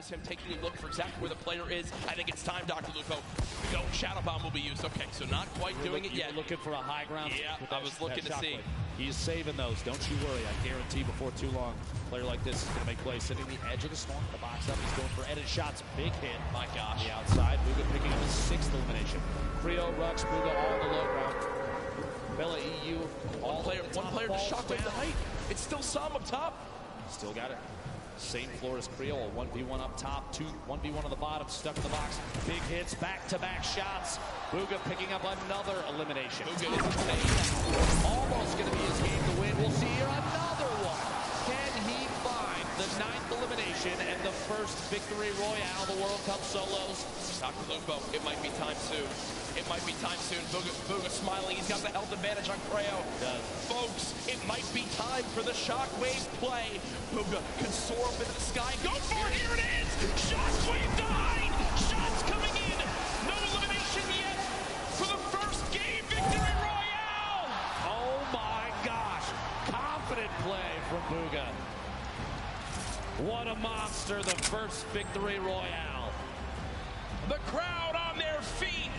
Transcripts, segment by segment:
was him taking a look for exactly where the player is. I think it's time, Dr. Lupo. No, Shadow Bomb will be used. Okay, so not quite doing it yet. Looking for a high ground. Yeah, I was looking to see. He's saving those. Don't you worry. I guarantee before too long, a player like this is going to make plays. Sitting the edge of the storm, the box up. He's going for edit shots. Big hit. My gosh. On the outside. Booga picking up his 6th elimination. Creo, Rux, Booga all in the low ground. Bella EU. One player to shockwave the height. It's still Sam up top. Still got it. Same floor as Creo, 1v1 up top, 1v1 on the bottom, stuck in the box. Big hits, back-to-back shots. Booga picking up another elimination. Booga is insane. Almost going to be his game to win. We'll see here another one. Can he find the 9th elimination and the first victory royale the World Cup solos? Dr. Lupo, it might be time soon. It might be time soon. Booga smiling. He's got the health advantage on Creo. Folks, it might be time for the shockwave play. Booga can soar up into the sky. Go for it. Here it is. Shockwave behind. Shots coming in. No elimination yet for the first game victory royale. Oh my gosh. Confident play from Booga. What a monster. The first victory royale. The crowd on their feet.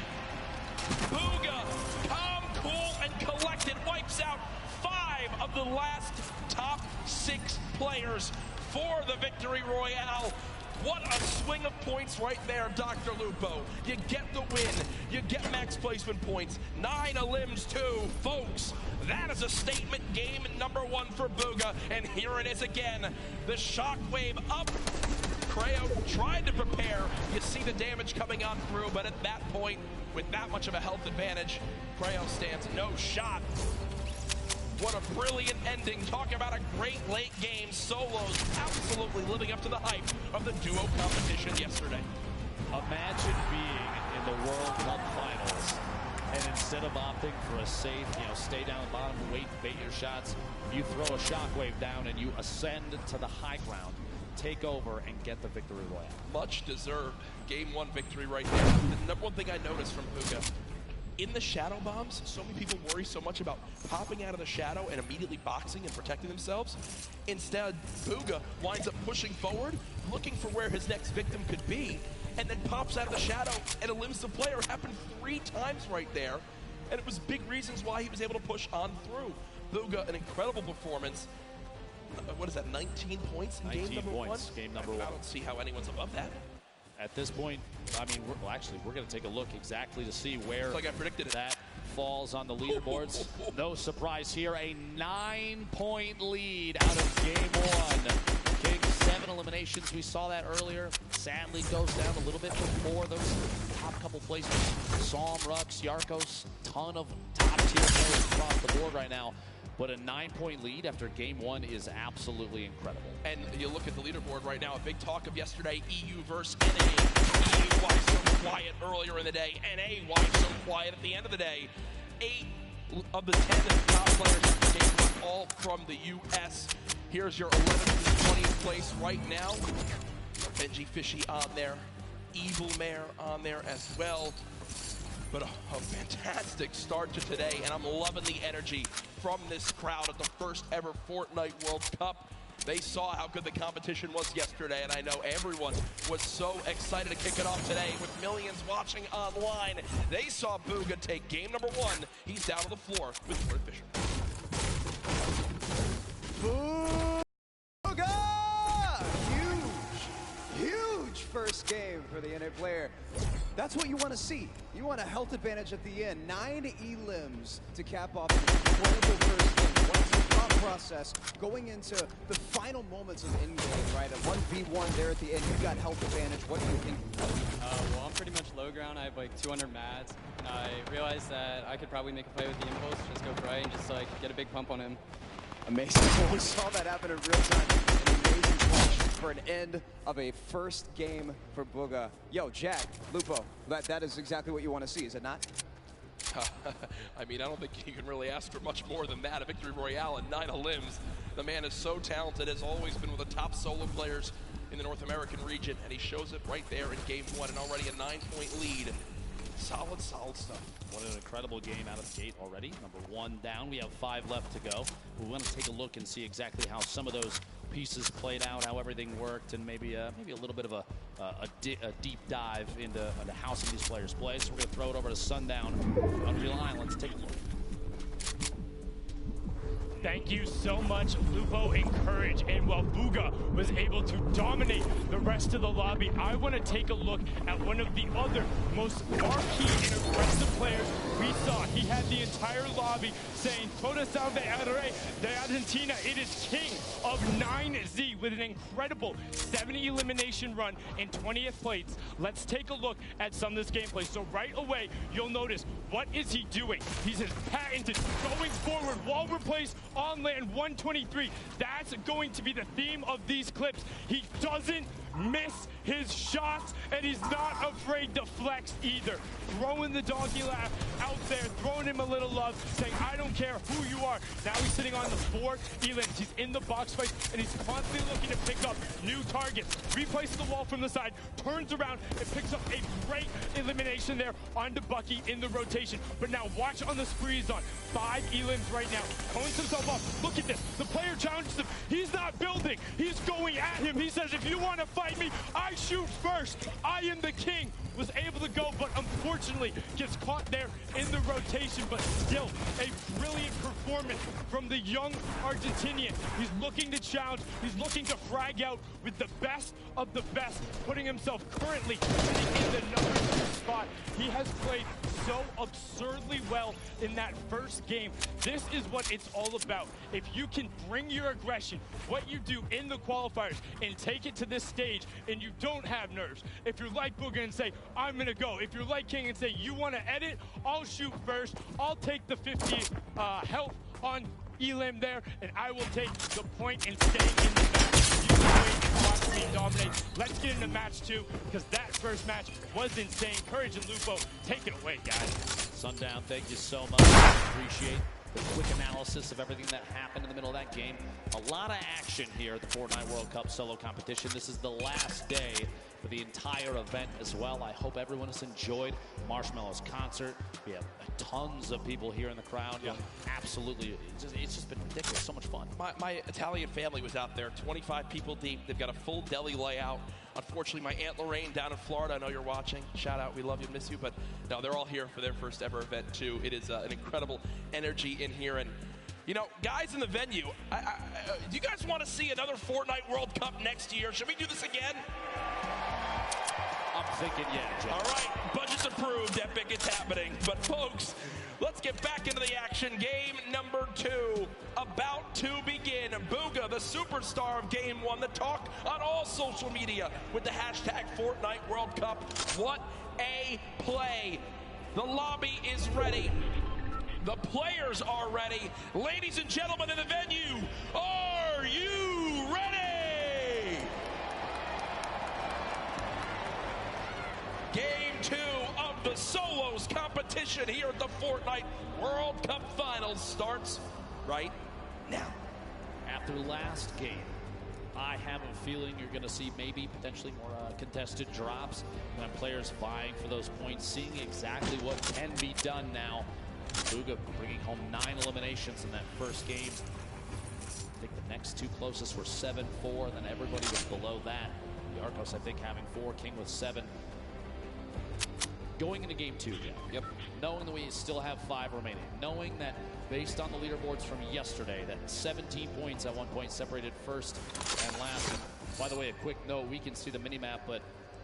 Booga, calm, cool, and collected, wipes out 5 of the last top 6 players for the victory royale. What a swing of points right there, Dr. Lupo. You get the win. You get max placement points. 9 elims too. Folks, that is a statement game number 1 for Booga. And here it is again. The shockwave up. Creo tried to prepare. You see the damage coming on through, but at that point, with that much of a health advantage, Creo stands no shot. What a brilliant ending. Talking about a great late game. Solos absolutely living up to the hype of the duo competition yesterday. Imagine being in the World Cup Finals, and instead of opting for a safe, stay down the bottom, wait, bait your shots, you throw a shockwave down and you ascend to the high ground, take over, and get the victory royale. Much deserved game 1 victory right there. The number one thing I noticed from Booga, in the shadow bombs, so many people worry so much about popping out of the shadow and immediately boxing and protecting themselves. Instead, Booga winds up pushing forward, looking for where his next victim could be, and then pops out of the shadow and eliminates the player. It happened 3 times right there, and it was big reasons why he was able to push on through. Booga, an incredible performance. What is that, 19 points in game number 1? Game number 1. I don't see how anyone's above that. At this point, I mean, we're going to take a look exactly to see where like I predicted that falls on the leaderboards. No surprise here, a 9-point lead out of game 1. King 7 eliminations, we saw that earlier. Sadly goes down a little bit before those top couple placements. Psalm, Rux, Yarkos, ton of top tier players across the board right now. But a 9-point lead after game 1 is absolutely incredible. And you look at the leaderboard right now, a big talk of yesterday, EU versus NA. EU, why so quiet earlier in the day? NA, why so quiet at the end of the day? 8 of the 10 top players in the game are all from the US. Here's your 11th and 20th place right now. Benji Fishy on there. Evil Mare on there as well. But a fantastic start to today, and I'm loving the energy from this crowd at the first ever Fortnite World Cup. They saw how good the competition was yesterday, and I know everyone was so excited to kick it off today with millions watching online. They saw Booga take game number 1. He's down on the floor with Ford Fisher. Booga! Huge first game for the NA player. That's what you want to see. You want a health advantage at the end. 9 elims to cap off an incredible first game. What's the thought process going into the final moments of in-game, right? A 1v1 there at the end. You've got health advantage. What do you think? Well, I'm pretty much low ground. I have like 200 mats. And I realized that I could probably make a play with the impulse, just go right and just like get a big pump on him. Amazing. We saw that happen in real time. An amazing clutch for an end of a first game for Booga. Yo, Jack, Lupo, that is exactly what you want to see, is it not? I mean, I don't think you can really ask for much more than that. A victory royale and 9 elims. The man is so talented, has always been one of the top solo players in the North American region, and he shows it right there in game 1, and already a 9-point lead. Solid stuff. What an incredible game out of the gate already. Number 1 down. We have 5 left to go. We want to take a look and see exactly how some of those pieces played out, how everything worked, and maybe a little bit of a deep dive into how some of these players play. So we're going to throw it over to Sundown, Unreal Islands. Take a look. Thank you so much, Lupo and Courage. And while Booga was able to dominate the rest of the lobby, I want to take a look at one of the other most marquee and aggressive players we saw. He had the entire lobby saying, Corazón de Argentina, it is king of 9Z with an incredible 70 elimination run in 20th place. Let's take a look at some of this gameplay. So right away, you'll notice, what is he doing? He's patented going forward, wall replace, on land 123. That's going to be the theme of these clips. He doesn't miss his shots, and he's not afraid to flex either. Throwing the donkey laugh out there, throwing him a little love, saying, I don't care who you are. Now he's sitting on the 4 elims. He's in the box fight, and he's constantly looking to pick up new targets. Replaces the wall from the side, turns around, and picks up a great elimination there onto Bucky in the rotation. But now watch on the spree he's on. 5 elims right now. Cones himself up. Look at this. The player challenges him. He's not building. He's going at him. He says, if you want to fight me, I shoot first. I am the king. Was able to go, but unfortunately gets caught there in the rotation, but still a brilliant performance from the young Argentinian. He's looking to challenge. He's looking to frag out with the best of the best, putting himself currently in the number 2 spot. He has played so absurdly well in that first game. This is what it's all about. If you can bring your aggression, what you do in the qualifiers, and take it to this stage, and you don't have nerves. If you're like Booga and say, I'm gonna go. If you're like King and say, you wanna edit, I'll shoot first. I'll take the 50 health on Elim there, and I will take the point and stay in the match. You can wait and watch me dominate. Let's get into match 2, because that first match was insane. Courage and Lupo, take it away, guys. Sundown, thank you so much. Appreciate the quick analysis of everything that happened in the middle of that game. A lot of action here at the Fortnite World Cup solo competition. This is the last day for the entire event as well. I hope everyone has enjoyed Marshmallow's concert. We have tons of people here in the crowd. Yeah. Absolutely, it's just been ridiculous. So much fun. My Italian family was out there, 25 people deep. They've got a full deli layout. Unfortunately, my Aunt Lorraine down in Florida, I know you're watching. Shout out, we love you, miss you. But no, they're all here for their first ever event too. It is an incredible energy in here. And you know, guys in the venue, do you guys want to see another Fortnite World Cup next year? Should we do this again? I'm thinking, yeah, Jeff. All right, budget's approved, Epic, it's happening. But folks, let's get back into the action. Game number 2 about to begin. Booga, the superstar of Game 1, the talk on all social media with the hashtag Fortnite World Cup. What a play. The lobby is ready. The players are ready. Ladies and gentlemen in the venue, are you ready? Game 2 of the solos competition here at the Fortnite World Cup Finals starts right now. After last game, I have a feeling you're going to see maybe potentially more contested drops and players vying for those points, seeing exactly what can be done now. Booga bringing home 9 eliminations in that first game. I think the next 2 closest were 7-4, and then everybody was below that. The Arcos, I think, having 4, King with 7. Going into game 2, Jeff. Yep. Knowing that we still have 5 remaining. Knowing that based on the leaderboards from yesterday, that 17 points at one point separated first and last. And by the way, a quick note, we can see the mini-map, but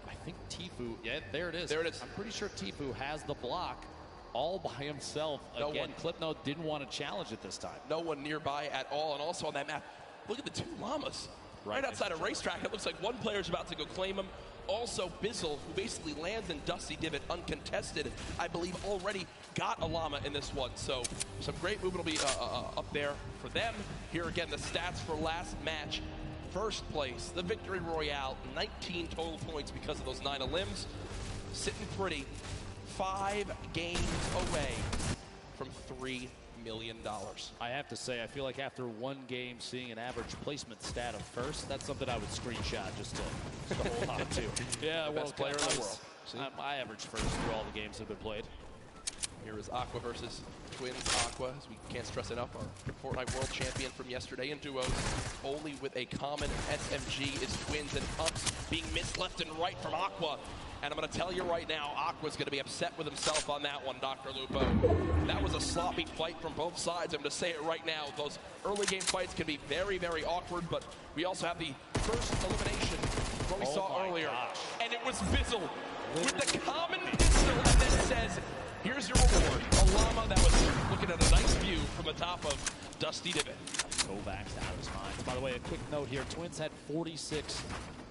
I think Tfue, yeah, there it is. There it is. I'm pretty sure Tfue has the block all by himself. No Again, one. Clipnote didn't want to challenge it this time. No one nearby at all. And also on that map, look at the 2 llamas. Right outside a racetrack. It looks like one player's about to go claim him. Also, Bizzle, who basically lands in Dusty Divot uncontested, I believe already got a llama in this one. So some great movement will be up there for them. Here again, the stats for last match. First place, the Victory Royale, 19 total points because of those 9 elims. Sitting pretty, 5 games away from $3 million. I have to say, I feel like after one game, seeing an average placement stat of first, that's something I would screenshot just to hold on to. Yeah, the best player in the world. I averaged first through all the games that have been played. here is Aqua versus Twins. Aqua, as we can't stress enough, our Fortnite World Champion from yesterday in duos. Only with a common SMG is Twins, and Pumps being missed left and right from Aqua. And I'm going to tell you right now, Aqua's going to be upset with himself on that one, Dr. Lupo. That was a sloppy fight from both sides. I'm going to say it right now. Those early game fights can be very, very awkward, but we also have the first elimination what we saw earlier. Gosh. And it was Bizzle with the common pistol and then says, here's your reward. A llama that was looking at a nice view from the top of Dusty Divot. Kovacs out of his mind. By the way, a quick note here. Twins had 46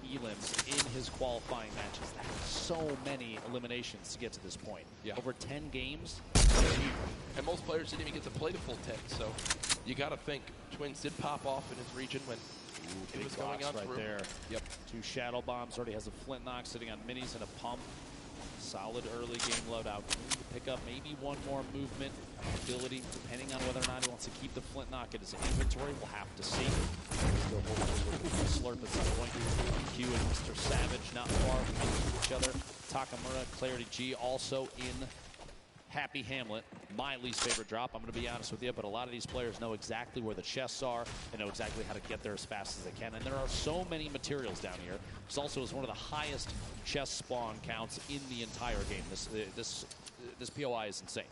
elims in his qualifying matches. That's so many eliminations to get to this point. Yeah. Over 10 games. And most players didn't even get to play the full 10, so you got to think Twins did pop off in his region when it was going on right through. there. Yep. 2 shadow bombs. Already has a flint knock sitting on minis and a pump. Solid early game loadout. To pick up maybe one more movement ability, depending on whether or not he wants to keep the flint knock in his inventory. We'll have to see. Still holding a slurp at some point. Q and Mr. Savage not far from each other. Takamura, Clarity G also in Happy Hamlet, my least favorite drop, I'm going to be honest with you, but a lot of these players know exactly where the chests are. They know exactly how to get there as fast as they can, and there are so many materials down here. This also is one of the highest chest spawn counts in the entire game. This POI is insane.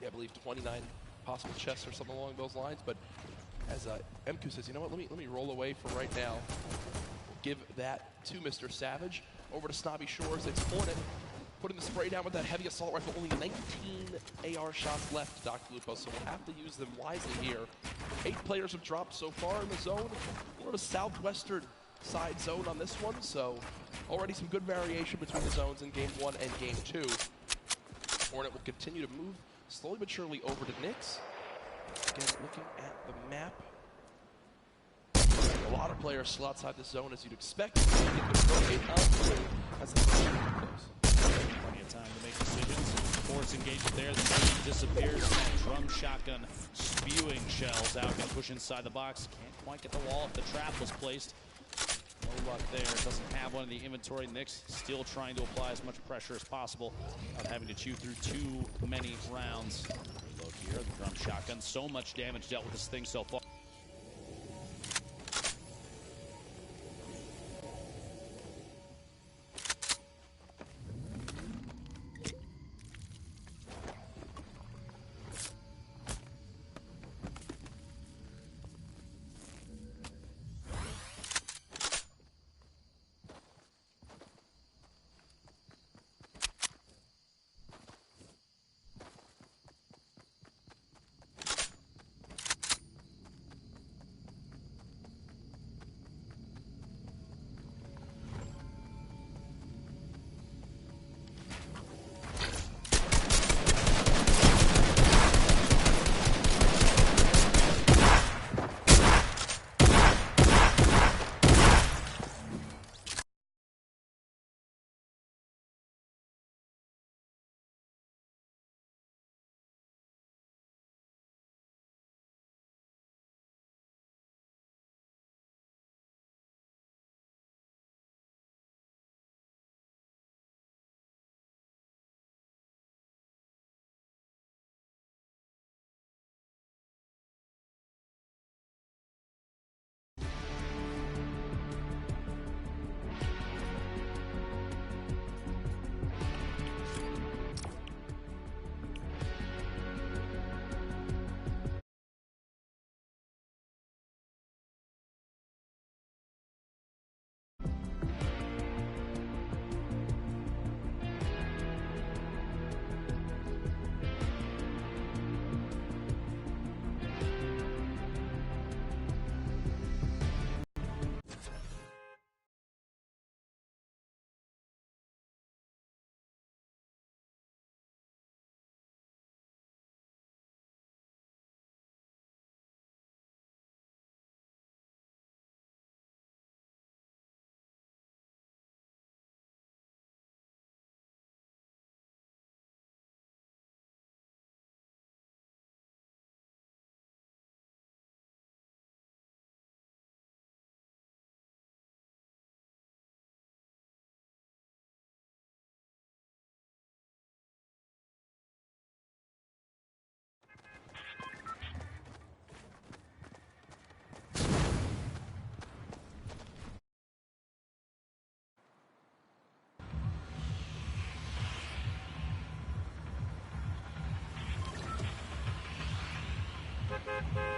Yeah, I believe 29 possible chests or something along those lines, but as MQ says, you know what, let me roll away for right now. We'll give that to Mr. Savage. Over to Snobby Shores, it's Hornet. Putting the spray down with that heavy assault rifle. Only 19 AR shots left, Dr. Lupo, so we'll have to use them wisely here. 8 players have dropped so far in the zone. We're in a southwestern side zone on this one, so already some good variation between the zones in Game 1 and Game 2. Hornet will continue to move slowly but surely over to Nyx. Again, looking at the map. A lot of players still outside the zone, as you'd expect. As the Plenty of time to make decisions. Force engagement there. The enemy disappears. Drum shotgun spewing shells out. Gonna push inside the box. Can't quite get the wall if the trap was placed. No luck there. Doesn't have one in the inventory. Nyx still trying to apply as much pressure as possible without having to chew through too many rounds. Reload here. The drum shotgun. So much damage dealt with this thing so far. Bye.